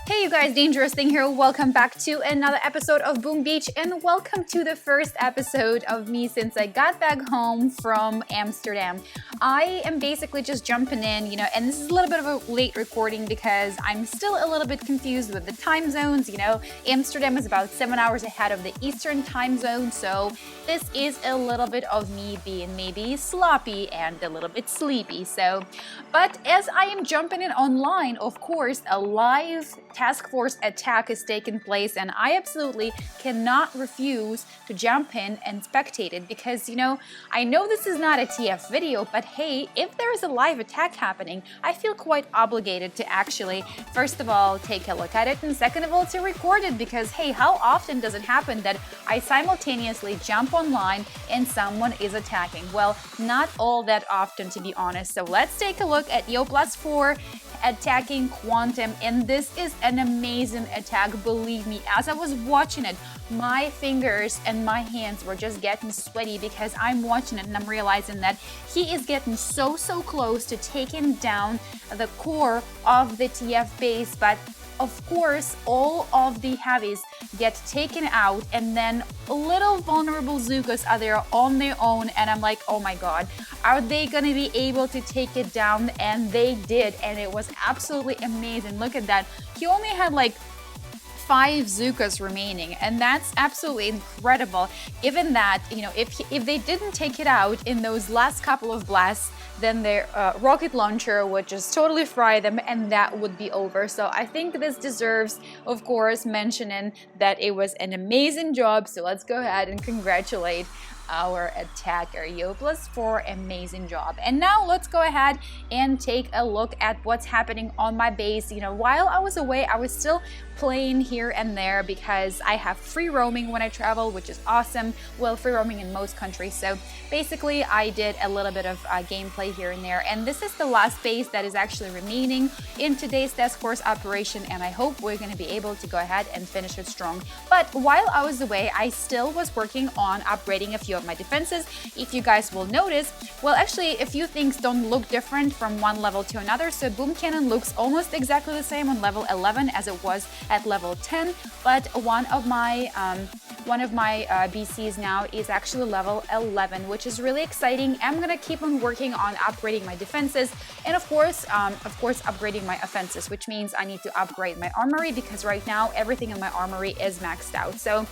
Hey you guys, Dangerous Thing here. Welcome back to another episode of Boom Beach and welcome to the first episode of me since I got back home from Amsterdam. I am basically just jumping in, and this is a little bit of a late recording because I'm still a little bit confused with the time zones. Amsterdam is about 7 hours ahead of the Eastern time zone, so this is a little bit of me being maybe sloppy and a little bit sleepy. But as I am jumping in online, of course, a live task force attack is taking place and I absolutely cannot refuse to jump in and spectate it because, I know this is not a TF video, but hey, if there is a live attack happening, I feel quite obligated to actually, first of all, take a look at it and second of all, to record it because, hey, how often does it happen that I simultaneously jump online and someone is attacking? Well, not all that often, to be honest. So let's take a look at Yo+4 attacking Quantum, and this is an amazing attack, believe me. As I was watching it, my fingers and my hands were just getting sweaty because I'm watching it and I'm realizing that he is getting so close to taking down the core of the TF base, but of course, all of the heavies get taken out and then little vulnerable Zukas are there on their own and I'm like, oh my god, are they gonna be able to take it down? And they did, and it was absolutely amazing. Look at that. He only had like 5 Zukas remaining, and that's absolutely incredible. Given that, if they didn't take it out in those last couple of blasts, then their rocket launcher would just totally fry them and that would be over. So I think this deserves, of course, mentioning that it was an amazing job. So let's go ahead and congratulate our attacker. Yo+4, amazing job. And now let's go ahead and take a look at what's happening on my base. While I was away, I was still playing here and there because I have free roaming when I travel, which is awesome. Well, free roaming in most countries. So basically I did a little bit of gameplay here and there, and this is the last base that is actually remaining in today's task force operation, and I hope we're going to be able to go ahead and finish it strong. But while I was away, I still was working on upgrading a few of my defenses. If you guys will notice, well, actually a few things don't look different from one level to another. So boom cannon looks almost exactly the same on level 11 as it was at level 10, but one of my BCs now is actually level 11, which is really exciting. I'm gonna keep on working on upgrading my defenses and of course upgrading my offenses, which means I need to upgrade my armory because right now everything in my armory is maxed out. So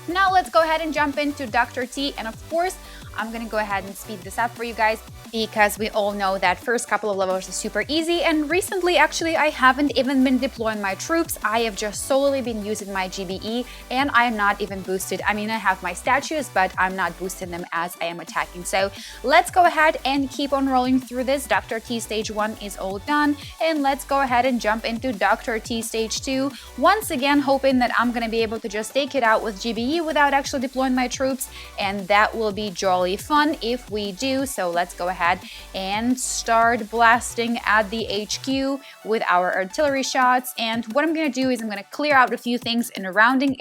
now let's go ahead and jump into Dr. T, and of course I'm gonna go ahead and speed this up for you guys because we all know that first couple of levels are super easy, and recently actually I haven't even been deploying my troops. I have just solely been using my GBE and I am not even boosted. I mean, I have my statues, but I'm not boosting them as I am attacking. So let's go ahead and keep on rolling through this. Dr. T stage 1 is all done, and let's go ahead and jump into Dr. T stage 2. Once again, hoping that I'm gonna be able to just take it out with GBE without actually deploying my troops, and that will be jolly fun if we do. So let's go ahead and start blasting at the HQ with our artillery shots. And what I'm gonna do is I'm gonna clear out a few things in a surrounding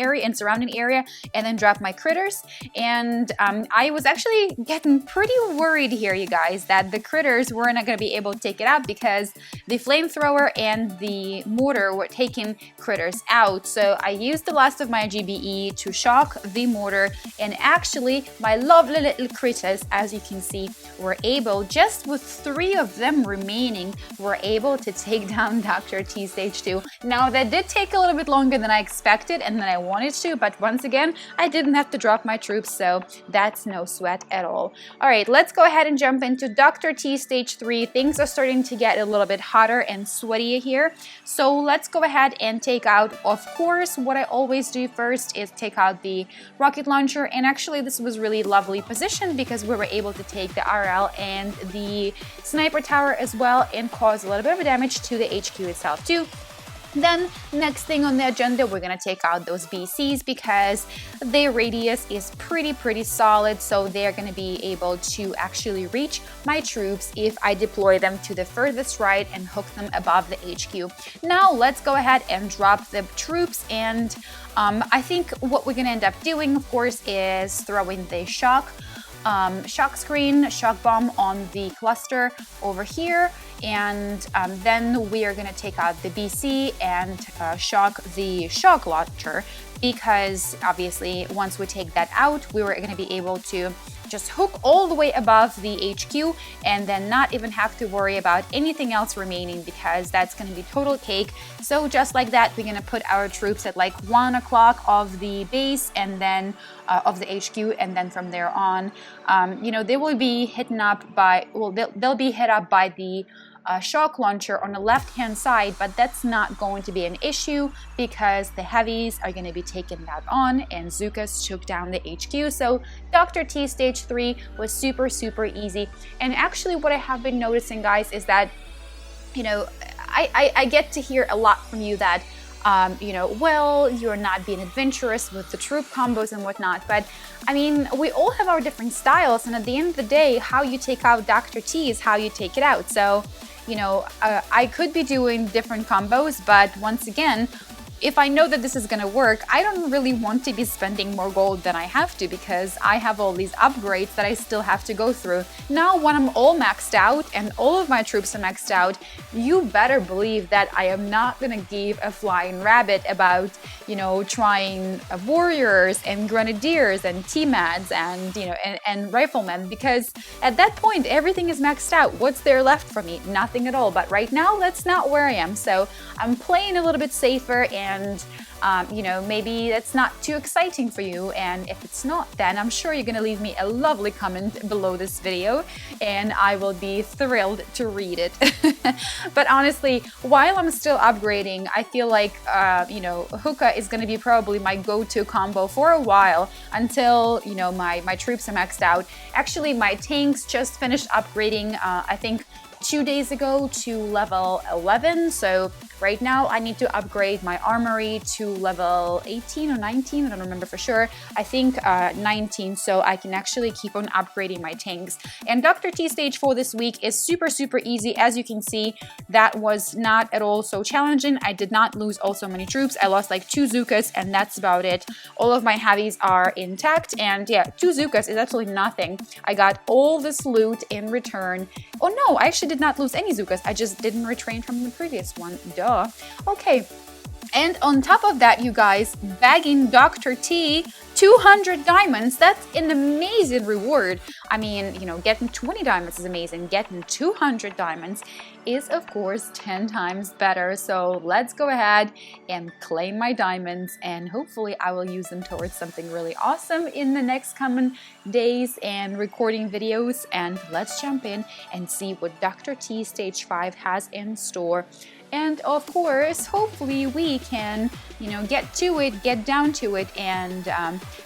area and then drop my critters. And I was actually getting pretty worried here, you guys, that the critters were not gonna be able to take it out because the flamethrower and the mortar were taking critters out. So I used the last of my GBE to shock the mortar, and actually my lovely little critters, as you can see, were able, just with 3 of them remaining, were able to take down Dr. T stage 2. Now that did take a little bit longer than I expected and than I wanted to, but once again I didn't have to drop my troops, so that's no sweat at all. Alright, let's go ahead and jump into Dr. T stage 3. Things are starting to get a little bit hotter and sweatier here, so let's go ahead and take out, of course, what I always do first is take out the rocket launcher. And actually this was really lovely positioned because we were able to take the RL and the sniper tower as well and cause a little bit of damage to the HQ itself too. Then next thing on the agenda, we're gonna take out those BCs because their radius is pretty solid, so they're gonna be able to actually reach my troops if I deploy them to the furthest right and hook them above the HQ. Now let's go ahead and drop the troops, and I think what we're gonna end up doing, of course, is throwing the shock screen, shock bomb on the cluster over here, and then we are going to take out the BC and shock the shock launcher, because obviously once we take that out, we were going to be able to just hook all the way above the HQ and then not even have to worry about anything else remaining, because that's going to be total cake. So just like that, we're going to put our troops at like 1 o'clock of the base and then of the HQ, and then from there on, you know, they will be hit up by, well, they'll be hit up by the shock launcher on the left hand side, but that's not going to be an issue because the heavies are going to be taken that on, and Zukas took down the HQ. So Dr. T stage 3 was super easy. And actually what I have been noticing, guys, is that, you know, I get to hear a lot from you that you know, well, you're not being adventurous with the troop combos and whatnot, but I mean, we all have our different styles, and at the end of the day, how you take out Dr. T is how you take it out. So, you know, I could be doing different combos, but once again, if I know that this is gonna work, I don't really want to be spending more gold than I have to, because I have all these upgrades that I still have to go through. Now, when I'm all maxed out and all of my troops are maxed out, you better believe that I am not gonna give a flying rabbit about, you know, trying warriors and grenadiers and T-Mads and, you know, and riflemen, because at that point, everything is maxed out. What's there left for me? Nothing at all. But right now, that's not where I am. So I'm playing a little bit safer, and you know, maybe that's not too exciting for you, and if it's not, then I'm sure you're gonna leave me a lovely comment below this video and I will be thrilled to read it. But honestly, while I'm still upgrading, I feel like you know, Hookah is gonna be probably my go-to combo for a while, until, you know, my troops are maxed out. Actually, my tanks just finished upgrading, I think 2 days ago, to level 11. So right now I need to upgrade my armory to level 18 or 19, I don't remember for sure. I think 19, so I can actually keep on upgrading my tanks. And Dr. T stage 4 this week is super easy. As you can see, that was not at all so challenging. I did not lose also many troops. I lost like 2 Zukas, and that's about it. All of my heavies are intact, and yeah, 2 Zukas is absolutely nothing. I got all this loot in return. Oh no, I actually did not lose any Zukas. I just didn't retrain from the previous one. Duh. Okay. And on top of that, you guys, bagging Dr. T 200 diamonds, that's an amazing reward. I mean, you know, getting 20 diamonds is amazing. Getting 200 diamonds is, of course, 10 times better. So let's go ahead and claim my diamonds, and hopefully I will use them towards something really awesome in the next coming days and recording videos. And let's jump in and see what Dr. T stage 5 has in store. And of course, hopefully we can, you know, get to it, get down to it, and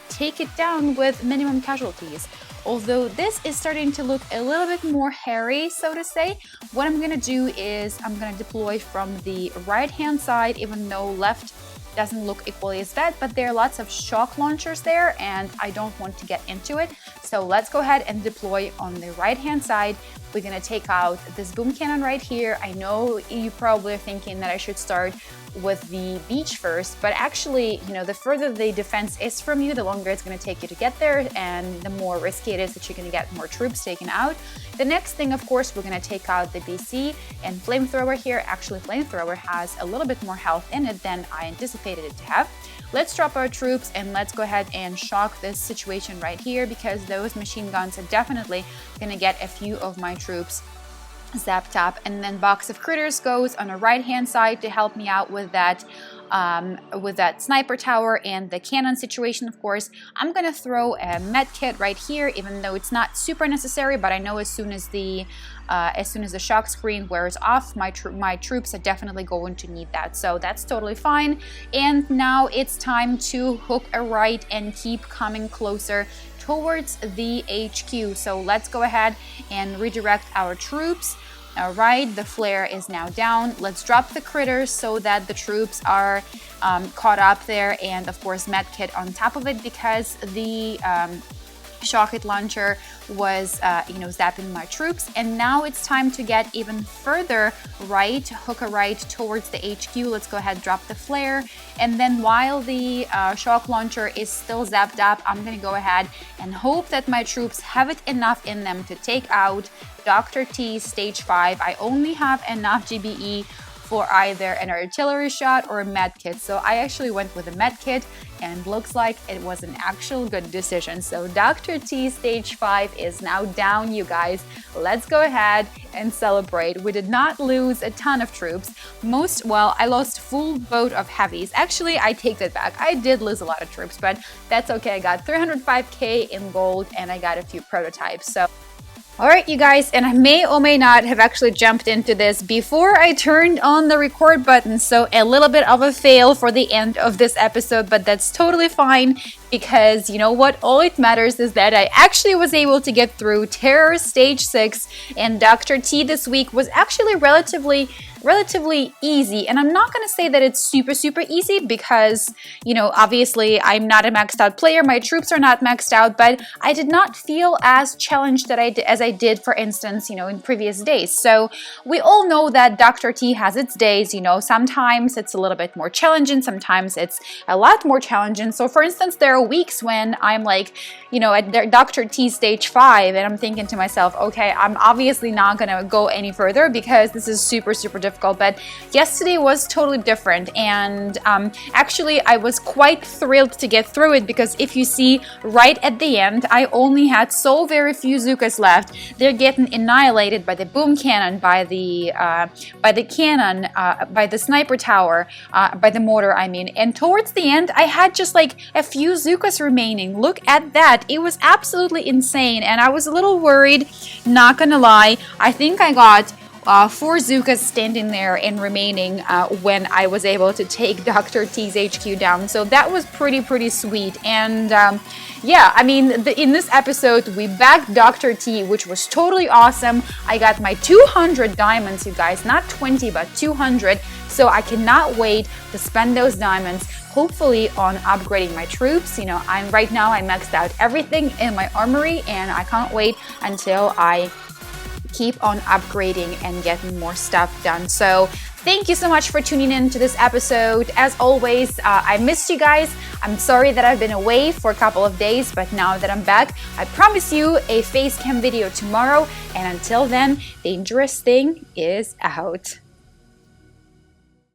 take it down with minimum casualties. Although this is starting to look a little bit more hairy, so to say, what I'm gonna do is I'm gonna deploy from the right-hand side, even though left doesn't look equally as bad, but there are lots of shock launchers there, and I don't want to get into it. So let's go ahead and deploy on the right-hand side. We're gonna take out this boom cannon right here. I know you probably are thinking that I should start with the beach first, but actually, you know, the further the defense is from you, the longer it's going to take you to get there, and the more risky it is that you're going to get more troops taken out. The next thing, of course, we're going to take out the BC and flamethrower here. Actually, flamethrower has a little bit more health in it than I anticipated it to have. Let's drop our troops and let's go ahead and shock this situation right here, because those machine guns are definitely going to get a few of my troops zapped up. And then box of critters goes on the right hand side to help me out with that sniper tower and the cannon situation. Of course, I'm gonna throw a med kit right here, even though it's not super necessary, but I know as soon as the shock screen wears off, my troops are definitely going to need that, so that's totally fine. And now it's time to hook a right and keep coming closer towards the HQ. So let's go ahead and redirect our troops. All right, the flare is now down. Let's drop the critters so that the troops are caught up there, and of course medkit on top of it, because the Shocket launcher was, zapping my troops, and now it's time to get even further right, hook a right towards the HQ. Let's go ahead, drop the flare, and then while the shock launcher is still zapped up, I'm gonna go ahead and hope that my troops have it enough in them to take out Dr. T stage 5. I only have enough GBE for either an artillery shot or a med kit. So I actually went with a med kit, and looks like it was an actual good decision. So Dr. T stage 5 is now down, you guys. Let's go ahead and celebrate. We did not lose a ton of troops. I lost full boat of heavies. Actually, I take that back. I did lose a lot of troops, but that's okay. I got 305k in gold and I got a few prototypes. So alright, you guys, and I may or may not have actually jumped into this before I turned on the record button, so a little bit of a fail for the end of this episode, but that's totally fine, because you know what, all it matters is that I actually was able to get through Terror Stage 6, and Dr. T this week was actually relatively easy. And I'm not going to say that it's super easy because, obviously I'm not a maxed out player, my troops are not maxed out, but I did not feel as challenged as I did, for instance, in previous days. So we all know that Dr. T has its days, sometimes it's a little bit more challenging, sometimes it's a lot more challenging. So for instance, there are weeks when I'm like, at Dr. T stage 5, and I'm thinking to myself, okay, I'm obviously not going to go any further because this is super difficult. But yesterday was totally different, and actually I was quite thrilled to get through it, because if you see right at the end, I only had so very few Zookas left. They're getting annihilated by the boom cannon, by the cannon, by the sniper tower, by the mortar, I mean. And towards the end, I had just like a few Zookas remaining. Look at that. It was absolutely insane, and I was a little worried, not gonna lie. I think I got 4 Zookas standing there and remaining when I was able to take Dr. T's HQ down. So that was pretty sweet. And yeah, I mean, in this episode, we backed Dr. T, which was totally awesome. I got my 200 diamonds, you guys, not 20, but 200. So I cannot wait to spend those diamonds, hopefully on upgrading my troops. Right now I maxed out everything in my armory, and I can't wait until I keep on upgrading and getting more stuff done. So thank you so much for tuning in to this episode. As always, I missed you guys. I'm sorry that I've been away for a couple of days, but now that I'm back, I promise you a face cam video tomorrow. And until then, Dangerous Thing is out.